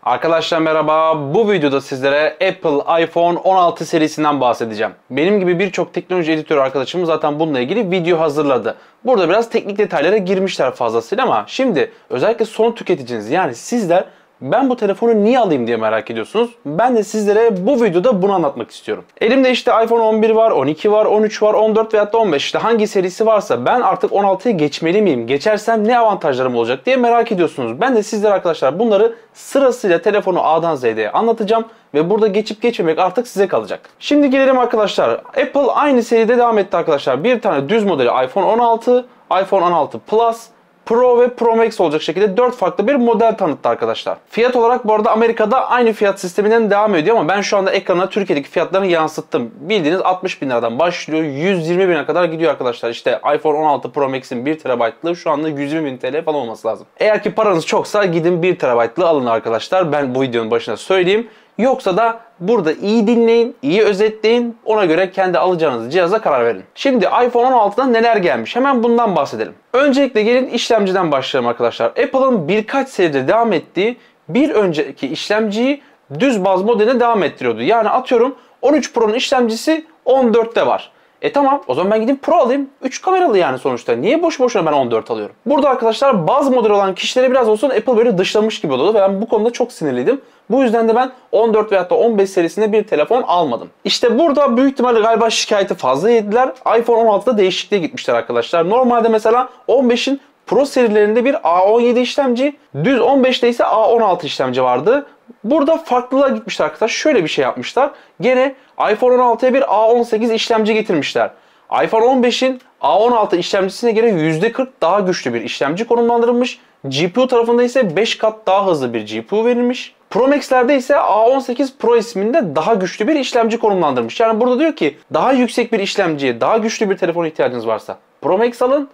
Arkadaşlar merhaba. Bu videoda sizlere Apple iPhone 16 serisinden bahsedeceğim. Benim gibi birçok teknoloji editörü arkadaşım zaten bununla ilgili video hazırladı. Burada biraz teknik detaylara girmişler fazlasıyla ama şimdi özellikle son tüketiciniz yani sizler ben bu telefonu niye alayım diye merak ediyorsunuz. Ben de sizlere bu videoda bunu anlatmak istiyorum. Elimde işte iPhone 11 var, 12 var, 13 var, 14 veyahut da 15 işte hangi serisi varsa ben artık 16'ya geçmeli miyim? Geçersem ne avantajlarım olacak diye merak ediyorsunuz. Ben de sizlere arkadaşlar bunları sırasıyla telefonu A'dan Z'ye anlatacağım ve burada geçip geçmemek artık size kalacak. Şimdi gelelim arkadaşlar. Apple aynı seride devam etti arkadaşlar. Bir tane düz modeli iPhone 16, iPhone 16 Plus, Pro ve Pro Max olacak şekilde 4 farklı bir model tanıttı arkadaşlar. Fiyat olarak bu arada Amerika'da aynı fiyat sisteminden devam ediyor ama ben şu anda ekrana Türkiye'deki fiyatlarını yansıttım. Bildiğiniz 60 bin liradan başlıyor, 120 bine kadar gidiyor arkadaşlar. İşte iPhone 16 Pro Max'in 1 TB'lığı şu anda 120 bin TL falan olması lazım. Eğer ki paranız çoksa gidin 1 TB'lı alın arkadaşlar. Ben bu videonun başına söyleyeyim. Yoksa da burada iyi dinleyin, iyi özetleyin. Ona göre kendi alacağınız cihaza karar verin. Şimdi iPhone 16'da neler gelmiş? Hemen bundan bahsedelim. Öncelikle gelin işlemciden başlayalım arkadaşlar. Apple'ın birkaç seride devam ettiği bir önceki işlemciyi düz baz modeline devam ettiriyordu. Yani atıyorum 13 Pro'nun işlemcisi 14'te var. Tamam o zaman ben gideyim Pro alayım. 3 kameralı yani sonuçta. Niye boş boşuna ben 14 alıyorum? Burada arkadaşlar baz model olan kişilere biraz olsun Apple böyle dışlamış gibi oluyordu. Ve ben bu konuda çok sinirliydim. Bu yüzden de ben 14 veyahut da 15 serisinde bir telefon almadım. İşte burada büyük ihtimalle galiba şikayeti fazla yediler. iPhone 16'da değişikliğe gitmişler arkadaşlar. Normalde mesela 15'in Pro serilerinde bir A17 işlemci, düz 15'te ise A16 işlemci vardı. Burada farklılığa gitmişler arkadaşlar. Şöyle bir şey yapmışlar. Gene iPhone 16'ya bir A18 işlemci getirmişler. iPhone 15'in A16 işlemcisine göre %40 daha güçlü bir işlemci konumlandırılmış. GPU tarafında ise 5 kat daha hızlı bir GPU verilmiş. Pro Max'lerde ise A18 Pro isminde daha güçlü bir işlemci konumlandırmış. Yani burada diyor ki daha yüksek bir işlemciye, daha güçlü bir telefona ihtiyacınız varsa Pro Max alın.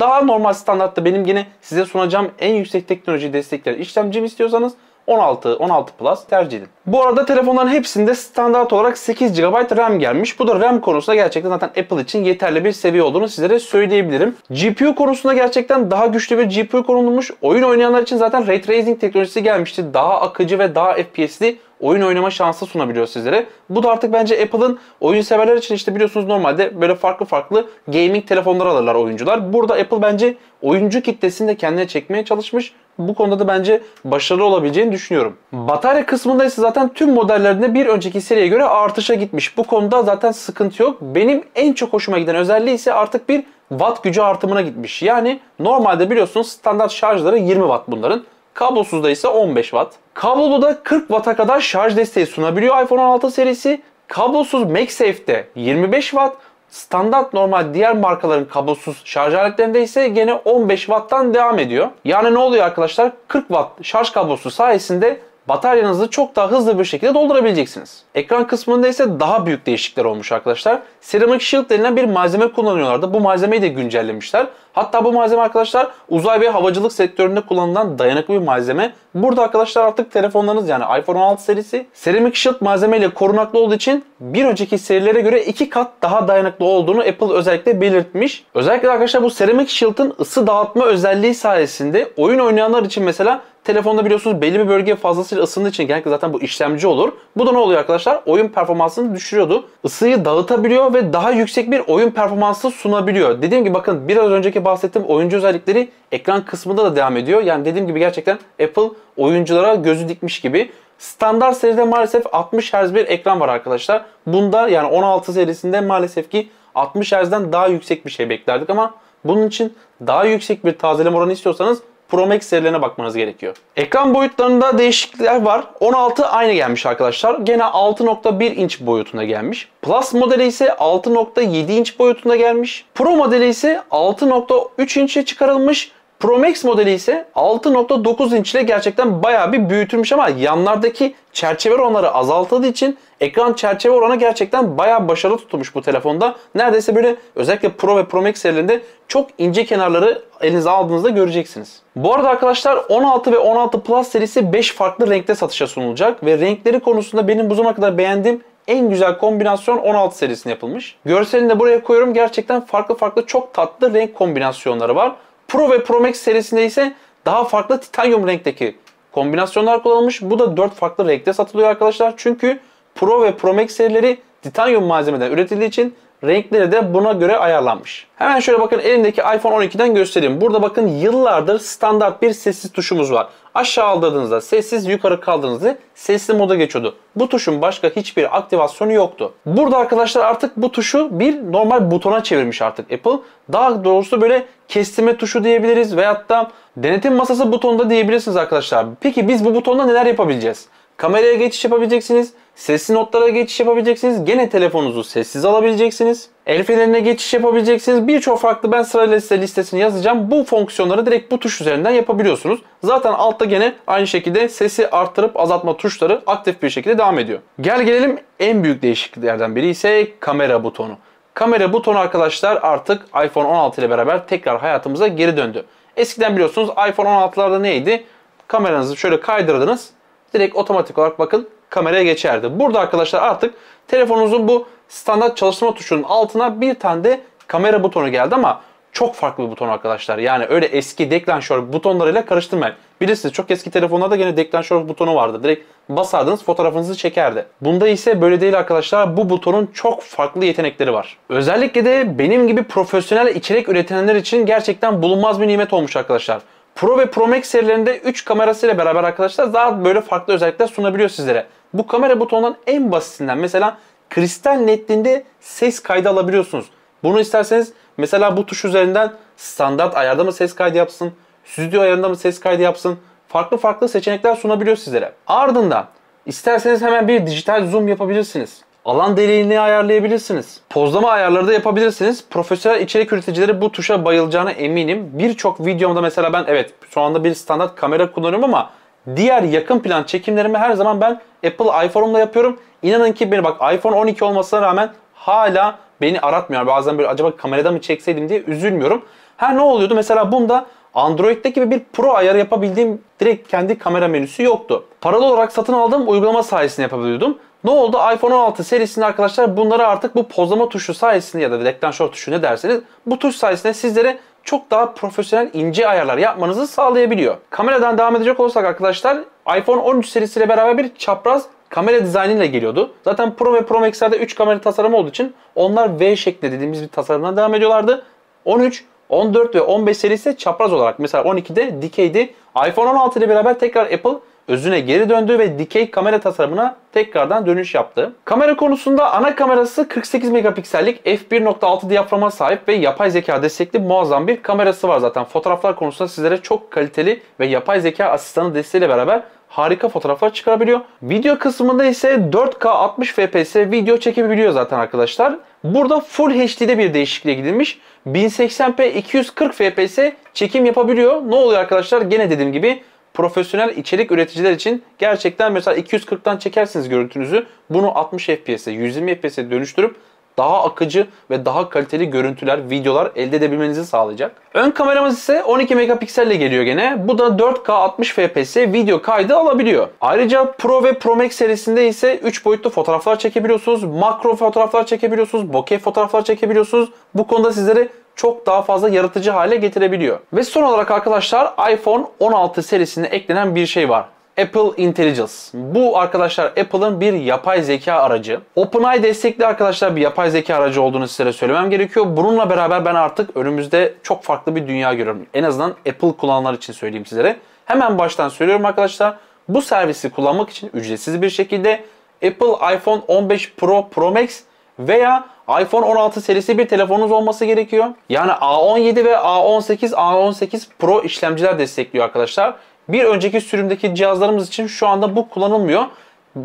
Daha normal standartta benim yine size sunacağım en yüksek teknolojiyi destekleyen işlemcimi istiyorsanız 16 Plus tercih edin. Bu arada telefonların hepsinde standart olarak 8 GB RAM gelmiş. Bu da RAM konusunda gerçekten zaten Apple için yeterli bir seviye olduğunu sizlere söyleyebilirim. GPU konusunda gerçekten daha güçlü bir GPU konulmuş. Oyun oynayanlar için zaten Ray Tracing teknolojisi gelmişti. Daha akıcı ve daha FPS'li oyun oynama şansı sunabiliyor sizlere. Bu da artık bence Apple'ın oyun severler için işte biliyorsunuz normalde böyle farklı gaming telefonlar alırlar oyuncular. Burada Apple bence oyuncu kitlesini de kendine çekmeye çalışmış. Bu konuda da bence başarılı olabileceğini düşünüyorum. Batarya kısmında ise zaten tüm modellerinde bir önceki seriye göre artışa gitmiş. Bu konuda zaten sıkıntı yok. Benim en çok hoşuma giden özelliği ise artık bir watt gücü artımına gitmiş. Yani normalde biliyorsunuz standart şarjları 20 watt bunların. Kablosuzda ise 15 watt. Kablolu da 40 watt'a kadar şarj desteği sunabiliyor iPhone 16 serisi. Kablosuz MagSafe'de 25 watt. Standart normal diğer markaların kablosuz şarj aletlerinde ise gene 15 watt'tan devam ediyor. Yani ne oluyor arkadaşlar? 40 watt şarj kablosu sayesinde bataryanızı çok daha hızlı bir şekilde doldurabileceksiniz. Ekran kısmında ise daha büyük değişiklikler olmuş arkadaşlar. Ceramic Shield denilen bir malzeme kullanıyorlardı. Bu malzemeyi de güncellemişler. Hatta bu malzeme arkadaşlar uzay ve havacılık sektöründe kullanılan dayanıklı bir malzeme. Burada arkadaşlar artık telefonlarınız yani iPhone 16 serisi Ceramic Shield malzemeyle korunaklı olduğu için bir önceki serilere göre 2 kat daha dayanıklı olduğunu Apple özellikle belirtmiş. Özellikle arkadaşlar bu Ceramic Shield'ın ısı dağıtma özelliği sayesinde oyun oynayanlar için mesela telefonda biliyorsunuz belli bir bölge fazlasıyla ısındığı için genellikle zaten bu işlemci olur. Bu da ne oluyor arkadaşlar? Oyun performansını düşürüyordu. Isıyı dağıtabiliyor ve daha yüksek bir oyun performansı sunabiliyor. Dediğim gibi bakın biraz önceki bahsettiğim oyuncu özellikleri ekran kısmında da devam ediyor. Yani dediğim gibi gerçekten Apple oyunculara gözü dikmiş gibi. Standart seride maalesef 60 Hz bir ekran var arkadaşlar. Bunda yani 16 serisinde maalesef ki 60 Hz'den daha yüksek bir şey beklerdik ama bunun için daha yüksek bir tazeleme oranı istiyorsanız Pro Max serilerine bakmanız gerekiyor. Ekran boyutlarında değişiklikler var. 16 aynı gelmiş arkadaşlar. Gene 6.1 inç boyutuna gelmiş. Plus modeli ise 6.7 inç boyutunda gelmiş. Pro modeli ise 6.3 inçe çıkarılmış. Pro Max modeli ise 6.9 inç ile gerçekten bayağı bir büyütülmüş ama yanlardaki çerçeve oranları azaltıldığı için ekran çerçeve oranı gerçekten bayağı başarılı tutulmuş bu telefonda. Neredeyse böyle özellikle Pro ve Pro Max serilerinde çok ince kenarları elinize aldığınızda göreceksiniz. Bu arada arkadaşlar 16 ve 16 Plus serisi 5 farklı renkte satışa sunulacak ve renkleri konusunda benim bu zamana kadar beğendiğim en güzel kombinasyon 16 serisinde yapılmış. Görselini de buraya koyuyorum. Gerçekten farklı çok tatlı renk kombinasyonları var. Pro ve Pro Max serisinde ise daha farklı titanyum renkteki kombinasyonlar kullanılmış. Bu da 4 farklı renkte satılıyor arkadaşlar. Çünkü Pro ve Pro Max serileri titanyum malzemeden üretildiği için renkleri de buna göre ayarlanmış. Hemen şöyle bakın, elimdeki iPhone 12'den göstereyim. Burada bakın yıllardır standart bir sessiz tuşumuz var. Aşağı aldırdığınızda sessiz, yukarı kaldırdığınızda sesli moda geçiyordu. Bu tuşun başka hiçbir aktivasyonu yoktu. Burada arkadaşlar artık bu tuşu bir normal butona çevirmiş artık Apple. Daha doğrusu böyle kestirme tuşu diyebiliriz veyahut da denetim masası butonu da diyebilirsiniz arkadaşlar. Peki biz bu butonda neler yapabileceğiz? Kameraya geçiş yapabileceksiniz. Sesli notlara geçiş yapabileceksiniz. Gene telefonunuzu sessiz alabileceksiniz. El fenerine geçiş yapabileceksiniz. Birçok farklı, ben sırayla size listesini yazacağım. Bu fonksiyonları direkt bu tuş üzerinden yapabiliyorsunuz. Zaten altta gene aynı şekilde sesi arttırıp azaltma tuşları aktif bir şekilde devam ediyor. Gel gelelim en büyük değişikliklerden biri ise kamera butonu. Kamera butonu arkadaşlar artık iPhone 16 ile beraber tekrar hayatımıza geri döndü. Eskiden biliyorsunuz iPhone 16'larda neydi? Kameranızı şöyle kaydırdınız. Direkt otomatik olarak bakın kameraya geçerdi. Burada arkadaşlar artık telefonunuzun bu standart çalıştırma tuşunun altına bir tane de kamera butonu geldi ama çok farklı bir buton arkadaşlar. Yani öyle eski deklanşör butonlarıyla karıştırmayın. Bilirsiniz çok eski telefonlarda gene deklanşör butonu vardı. Direkt basardınız fotoğrafınızı çekerdi. Bunda ise böyle değil arkadaşlar. Bu butonun çok farklı yetenekleri var. Özellikle de benim gibi profesyonel içerik üretenler için gerçekten bulunmaz bir nimet olmuş arkadaşlar. Pro ve Pro Max serilerinde 3 kamerasıyla beraber arkadaşlar daha böyle farklı özellikler sunabiliyor sizlere. Bu kamera butonundan en basitinden mesela kristal netliğinde ses kaydı alabiliyorsunuz. Bunu isterseniz mesela bu tuş üzerinden standart ayarda mı ses kaydı yapsın, stüdyo ayarında mı ses kaydı yapsın, farklı farklı seçenekler sunabiliyor sizlere. Ardından isterseniz hemen bir dijital zoom yapabilirsiniz. Alan derinliğini ayarlayabilirsiniz. Pozlama ayarları da yapabilirsiniz. Profesyonel içerik üreticileri bu tuşa bayılacağına eminim. Birçok videomda mesela ben evet şu anda bir standart kamera kullanıyorum ama diğer yakın plan çekimlerimi her zaman ben Apple iPhone'umla yapıyorum. İnanın ki beni bak iPhone 12 olmasına rağmen hala beni aratmıyor. Bazen böyle acaba kamerada mı çekseydim diye üzülmüyorum. Her ne oluyordu? Mesela bunda Android'deki gibi bir pro ayarı yapabildiğim direkt kendi kamera menüsü yoktu. Paralı olarak satın aldığım uygulama sayesinde yapabiliyordum. Ne oldu? iPhone 16 serisinde arkadaşlar bunları artık bu pozlama tuşu sayesinde ya da deklanşör tuşu ne derseniz bu tuş sayesinde sizlere çok daha profesyonel ince ayarlar yapmanızı sağlayabiliyor. Kameradan devam edecek olursak arkadaşlar iPhone 13 serisiyle beraber bir çapraz kamera dizaynıyla geliyordu. Zaten Pro ve Pro Max'lerde 3 kamera tasarımı olduğu için onlar V şeklinde dediğimiz bir tasarımdan devam ediyorlardı. 13, 14 ve 15 serisi çapraz olarak, mesela 12'de dikeydi. iPhone 16 ile beraber tekrar Apple özüne geri döndü ve dikey kamera tasarımına tekrardan dönüş yaptı. Kamera konusunda ana kamerası 48 megapiksellik f1.6 diyaframa sahip ve yapay zeka destekli muazzam bir kamerası var zaten. Fotoğraflar konusunda sizlere çok kaliteli ve yapay zeka asistanı desteğiyle beraber harika fotoğraflar çıkarabiliyor. Video kısmında ise 4K 60 FPS video çekebiliyor zaten arkadaşlar. Burada Full HD'de bir değişikliğe gidilmiş. 1080p 240 FPS çekim yapabiliyor. Ne oluyor arkadaşlar? Gene dediğim gibi profesyonel içerik üreticiler için gerçekten mesela 240'tan çekersiniz görüntünüzü. Bunu 60 FPS'e, 120 FPS'e dönüştürüp daha akıcı ve daha kaliteli görüntüler, videolar elde edebilmenizi sağlayacak. Ön kameramız ise 12 megapikselle geliyor gene. Bu da 4K 60 FPS video kaydı alabiliyor. Ayrıca Pro ve Pro Max serisinde ise 3 boyutlu fotoğraflar çekebiliyorsunuz. Makro fotoğraflar çekebiliyorsunuz. Bokeh fotoğraflar çekebiliyorsunuz. Bu konuda sizlere çok daha fazla yaratıcı hale getirebiliyor. Ve son olarak arkadaşlar iPhone 16 serisine eklenen bir şey var. Apple Intelligence. Bu arkadaşlar Apple'ın bir yapay zeka aracı. OpenAI destekli arkadaşlar bir yapay zeka aracı olduğunu sizlere söylemem gerekiyor. Bununla beraber ben artık önümüzde çok farklı bir dünya görüyorum. En azından Apple kullananlar için söyleyeyim sizlere. Hemen baştan söylüyorum arkadaşlar. Bu servisi kullanmak için ücretsiz bir şekilde Apple iPhone 15 Pro, Pro Max veya iPhone 16 serisi bir telefonunuz olması gerekiyor. Yani A17 ve A18, A18 Pro işlemciler destekliyor arkadaşlar. Bir önceki sürümdeki cihazlarımız için şu anda bu kullanılmıyor.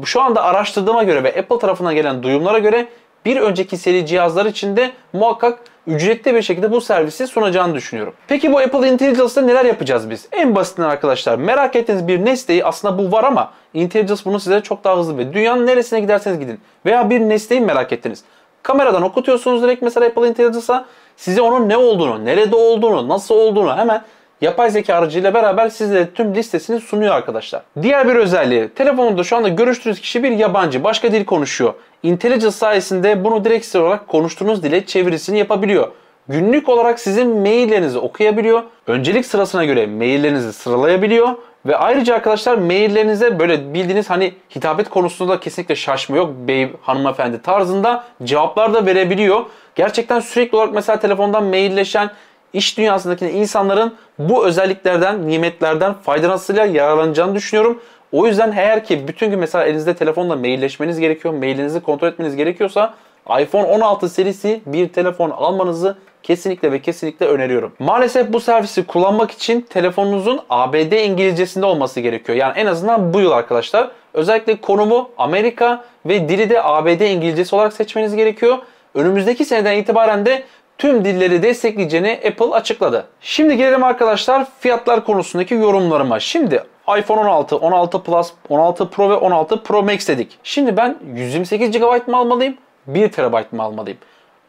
Şu anda araştırdığıma göre ve Apple tarafından gelen duyumlara göre bir önceki seri cihazlar için de muhakkak ücretli bir şekilde bu servisi sunacağını düşünüyorum. Peki bu Apple Intelligence'da neler yapacağız biz? En basitinden arkadaşlar merak ettiğiniz bir nesneyi, aslında bu var ama Intelligence bunu size çok daha hızlı ve dünyanın neresine giderseniz gidin veya bir nesneyi merak ettiniz. Kameradan okutuyorsunuz direkt mesela Apple Intelligence'a, size onun ne olduğunu, nerede olduğunu, nasıl olduğunu hemen yapay zeka aracıyla beraber size tüm listesini sunuyor arkadaşlar. Diğer bir özelliği, telefonunda şu anda görüştüğünüz kişi bir yabancı, başka dil konuşuyor. Intelligence sayesinde bunu direkt olarak konuştuğunuz dile çevirisini yapabiliyor. Günlük olarak sizin maillerinizi okuyabiliyor. Öncelik sırasına göre maillerinizi sıralayabiliyor. Ve ayrıca arkadaşlar maillerinize böyle bildiğiniz hani hitabet konusunda kesinlikle şaşma yok. Bey, hanımefendi tarzında cevaplar da verebiliyor. Gerçekten sürekli olarak mesela telefondan mailleşen iş dünyasındaki insanların bu özelliklerden, nimetlerden faydalanmasıyla yararlanacağını düşünüyorum. O yüzden eğer ki bütün gün mesela elinizde telefonla mailleşmeniz gerekiyor, mailinizi kontrol etmeniz gerekiyorsa iPhone 16 serisi bir telefon almanızı kesinlikle ve kesinlikle öneriyorum. Maalesef bu servisi kullanmak için telefonunuzun ABD İngilizcesinde olması gerekiyor. Yani en azından bu yıl arkadaşlar. Özellikle konumu Amerika ve dili de ABD İngilizcesi olarak seçmeniz gerekiyor. Önümüzdeki seneden itibaren de tüm dilleri destekleyeceğini Apple açıkladı. Şimdi gelelim arkadaşlar fiyatlar konusundaki yorumlarıma. Şimdi iPhone 16, 16 Plus, 16 Pro ve 16 Pro Max dedik. Şimdi ben 128 GB mı almalıyım, 1 TB mı almalıyım?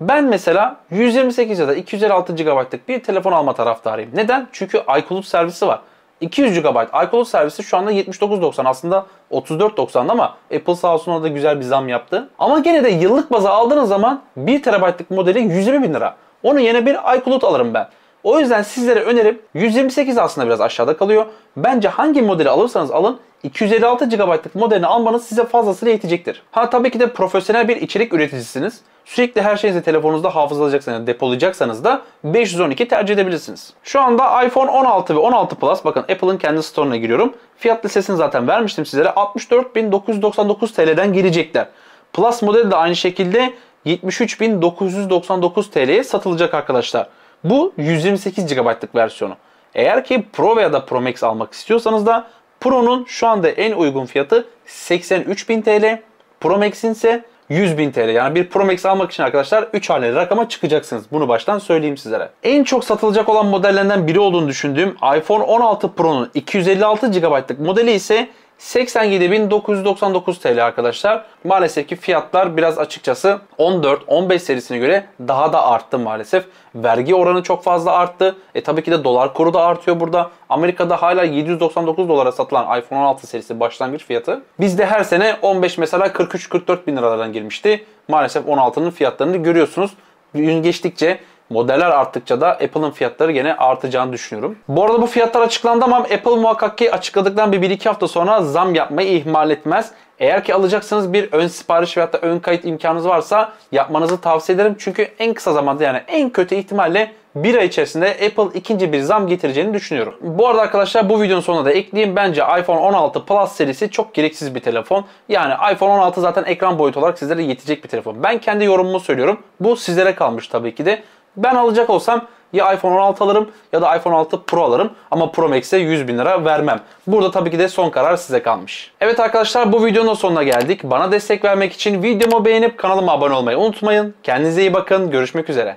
Ben mesela 128 ya da 256 GB'lık bir telefon alma taraftarıyım. Neden? Çünkü iCloud servisi var. 200 GB iCloud servisi şu anda 79.90, aslında 34.90 ama Apple sağ olsun orada güzel bir zam yaptı. Ama gene de yıllık baza aldığınız zaman 1 TB'lık modeli 120 bin lira. Onun yerine bir iCloud alırım ben. O yüzden sizlere önerim 128 aslında biraz aşağıda kalıyor. Bence hangi modeli alırsanız alın 256 GB'lık modelini almanız size fazlasıyla yetecektir. Ha tabii ki de profesyonel bir içerik üreticisiniz. Sürekli her şeyinizi telefonunuzda hafızalayacaksanız, depolayacaksanız da 512 tercih edebilirsiniz. Şu anda iPhone 16 ve 16 Plus, bakın Apple'ın kendi store'una giriyorum. Fiyat listesini zaten vermiştim sizlere. 64.999 TL'den gelecekler. Plus modeli de aynı şekilde 73.999 TL'ye satılacak arkadaşlar. Bu 128 GB'lık versiyonu. Eğer ki Pro veya da Pro Max almak istiyorsanız da Pro'nun şu anda en uygun fiyatı 83.000 TL. Pro Max'in ise 100.000 TL. Yani bir Pro Max almak için arkadaşlar 3 haneli rakama çıkacaksınız. Bunu baştan söyleyeyim sizlere. En çok satılacak olan modellerinden biri olduğunu düşündüğüm iPhone 16 Pro'nun 256 GB'lık modeli ise 87.999 TL arkadaşlar. Maalesef ki fiyatlar biraz açıkçası 14-15 serisine göre daha da arttı maalesef. Vergi oranı çok fazla arttı. Tabii ki de dolar kuru da artıyor burada. Amerika'da hala 799 dolara satılan iPhone 16 serisi başlangıç fiyatı. Bizde her sene 15 mesela 43-44 bin liralardan girmişti. Maalesef 16'nın fiyatlarını görüyorsunuz. Gün geçtikçe, modeller arttıkça da Apple'ın fiyatları gene artacağını düşünüyorum. Bu arada bu fiyatlar açıklandı ama Apple muhakkak ki açıkladıktan bir 1-2 hafta sonra zam yapmayı ihmal etmez. Eğer ki alacaksanız bir ön sipariş veyahut da ön kayıt imkanınız varsa yapmanızı tavsiye ederim. Çünkü en kısa zamanda, yani en kötü ihtimalle bir ay içerisinde Apple ikinci bir zam getireceğini düşünüyorum. Bu arada arkadaşlar bu videonun sonuna da ekleyeyim. Bence iPhone 16 Plus serisi çok gereksiz bir telefon. Yani iPhone 16 zaten ekran boyutu olarak sizlere yetecek bir telefon. Ben kendi yorumumu söylüyorum. Bu sizlere kalmış tabii ki de. Ben alacak olsam ya iPhone 16 alırım ya da iPhone 16 Pro alırım. Ama Pro Max'e 100 bin lira vermem. Burada tabii ki de son karar size kalmış. Evet arkadaşlar, bu videonun sonuna geldik. Bana destek vermek için videomu beğenip kanalıma abone olmayı unutmayın. Kendinize iyi bakın. Görüşmek üzere.